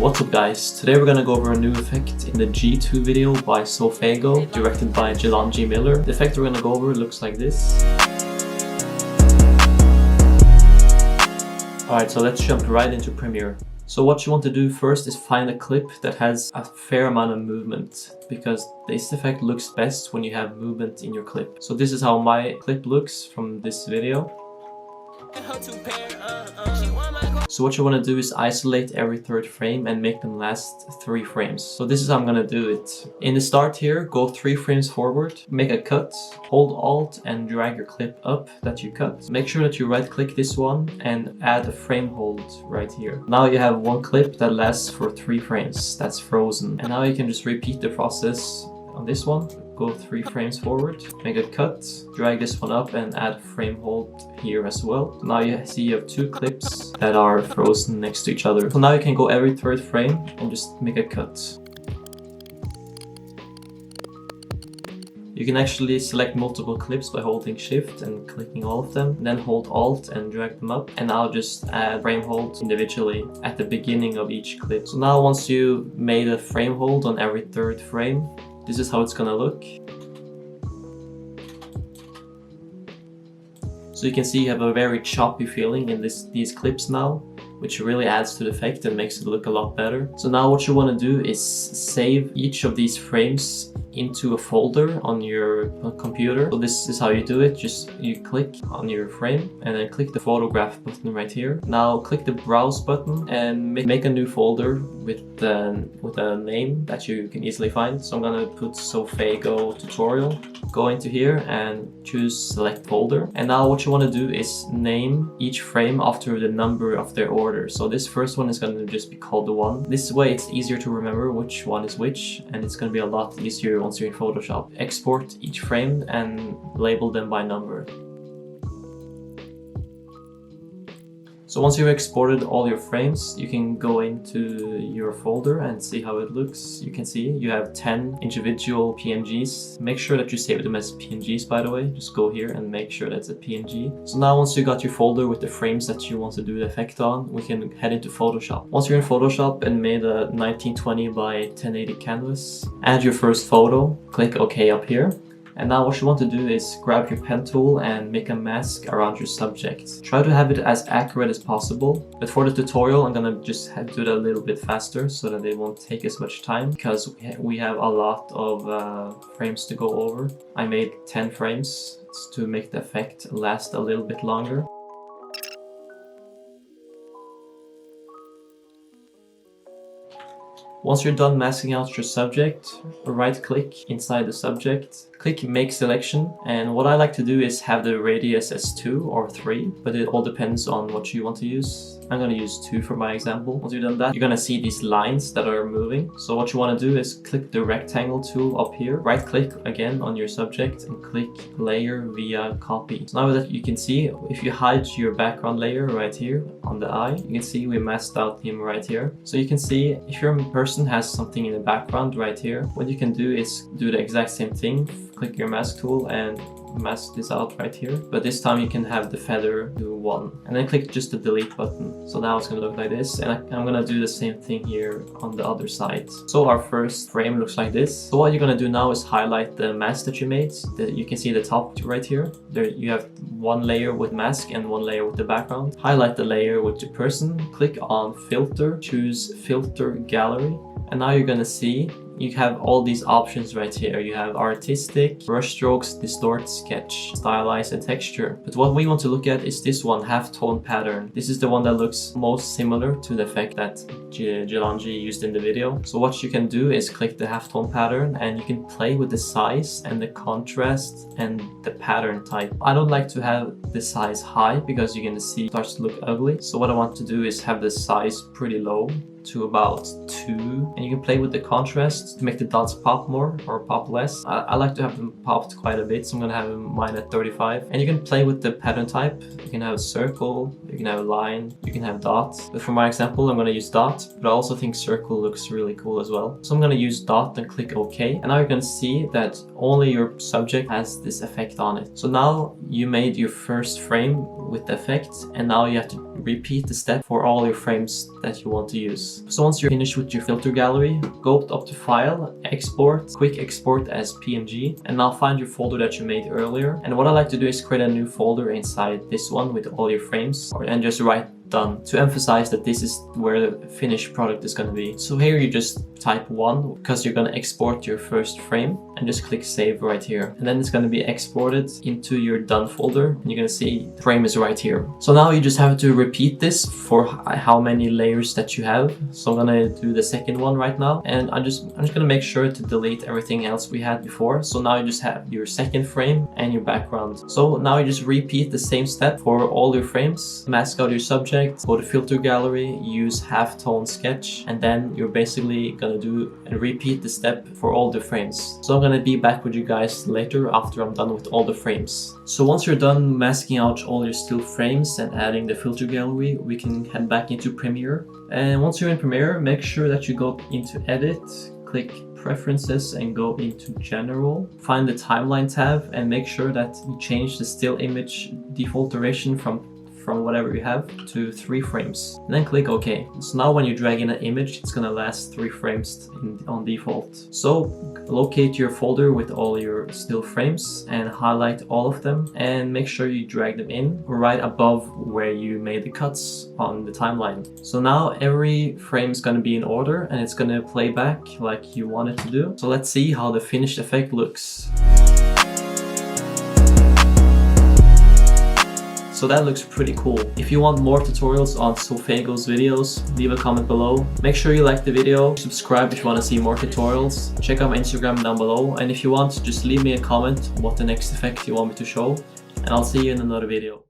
What's up guys, today we're gonna go over a new effect in the G2 video by Sofaygo, directed by G Miller. The effect we're gonna go over looks like this. Alright, so let's jump right into Premiere. So what you want to do first is find a clip that has a fair amount of movement, because this effect looks best when you have movement in your clip. So this is how my clip looks from this video. So what you want to do is isolate every third frame and make them last 3 frames. So this is how I'm going to do it. In the start here, go 3 frames forward, make a cut, hold Alt and drag your clip up that you cut. Make sure that you right click this one and add a frame hold right here. Now you have one clip that lasts for 3 frames, that's frozen. And now you can just repeat the process on this one. Go 3 frames forward, make a cut, drag this one up and add a frame hold here as well. So now you see you have 2 clips that are frozen next to each other. So now you can go every third frame and just make a cut. You can actually select multiple clips by holding Shift and clicking all of them, then hold Alt and drag them up, and I'll just add frame hold individually at the beginning of each clip. So now once you made a frame hold on every third frame, this is how it's gonna look. So you can see you have a very choppy feeling in these clips now, which really adds to the effect and makes it look a lot better. So now what you want to do is save each of these frames into a folder on your computer. So this is how you do it. Just you click on your frame and then click the photograph button right here. Now click the browse button and make a new folder with a name that you can easily find. So I'm gonna put Sofaygo tutorial. Go into here and choose select folder. And now what you want to do is name each frame after the number of their order. So this first one is going to just be called the 1. This way it's easier to remember which one is which, and it's going to be a lot easier once you're in Photoshop. Export each frame and label them by number. So once you've exported all your frames, you can go into your folder and see how it looks. You can see you have 10 individual PNGs. Make sure that you save them as PNGs, by the way. Just go here and make sure that's a PNG. So now once you got your folder with the frames that you want to do the effect on, we can head into Photoshop. Once you're in Photoshop and made a 1920 by 1080 canvas, add your first photo, click OK up here. And now what you want to do is grab your pen tool and make a mask around your subject. Try to have it as accurate as possible, but for the tutorial I'm gonna just do it a little bit faster so that it won't take as much time, because we have a lot of frames to go over. I made 10 frames to make the effect last a little bit longer. Once you're done masking out your subject, right click inside the subject, click make selection, and what I like to do is have the radius as 2 or 3, but it all depends on what you want to use. I'm going to use 2 for my example. Once you've done that, you're going to see these lines that are moving. So what you want to do is click the rectangle tool up here, right click again on your subject and click layer via copy. So now that you can see, if you hide your background layer right here on the eye, you can see we masked out him right here. So you can see if your person has something in the background right here, what you can do is do the exact same thing. Click your mask tool and mask this out right here, but this time you can have the feather do 1 and then click just the delete button. So now it's gonna look like this, and I'm gonna do the same thing here on the other side. So our first frame looks like this. So what you're gonna do now is highlight the mask that you made. You can see the top right here. There you have 1 layer with mask and 1 layer with the background. Highlight the layer with the person, click on filter, choose filter gallery, and now you're gonna see you have all these options right here. You have artistic, brush strokes, distort, sketch, stylize, and texture. But what we want to look at is this one, halftone pattern. This is the one that looks most similar to the effect that G used in the video. So what you can do is click the halftone pattern and you can play with the size and the contrast and the pattern type. I don't like to have the size high because you're gonna see it starts to look ugly. So what I want to do is have the size pretty low to about 2, and you can play with the contrast to make the dots pop more or pop less. I like to have them popped quite a bit, so I'm gonna have mine at 35. And you can play with the pattern type. You can have a circle, you can have a line, you can have dots. But for my example, I'm going to use dot, but I also think circle looks really cool as well. So I'm going to use dot and click OK. And now you're going to see that only your subject has this effect on it. So now you made your first frame with the effect, and now you have to repeat the step for all your frames that you want to use. So once you're finished with your filter gallery, go up to File, Export, quick export as PNG, and now find your folder that you made earlier. And what I like to do is create a new folder inside this one with all your frames, and just write done to emphasize that this is where the finished product is going to be. So here you just type 1 because you're going to export your first frame, and just click save right here. And then it's going to be exported into your done folder, and you're going to see the frame is right here. So now you just have to repeat this for how many layers that you have. So I'm going to do the second one right now, and I'm just going to make sure to delete everything else we had before. So now you just have your second frame and your background. So now you just repeat the same step for all your frames. Mask out your subject, go to filter gallery, use halftone sketch, and then you're basically gonna do and repeat the step for all the frames. So I'm gonna be back with you guys later after I'm done with all the frames. So once you're done masking out all your still frames and adding the filter gallery, we can head back into Premiere. And once you're in Premiere, make sure that you go into Edit, click Preferences, and go into General. Find the Timeline tab and make sure that you change the still image default duration from whatever you have to 3 frames, and then click OK. So now when you drag in an image, it's gonna last 3 frames on default. So locate your folder with all your still frames and highlight all of them, and make sure you drag them in right above where you made the cuts on the timeline. So now every frame is gonna be in order, and it's gonna play back like you want it to do. So let's see how the finished effect looks. So that looks pretty cool. If you want more tutorials on Sofaygo's videos, leave a comment below. Make sure you like the video, subscribe if you want to see more tutorials. Check out my Instagram down below, and if you want, just leave me a comment what the next effect you want me to show, and I'll see you in another video.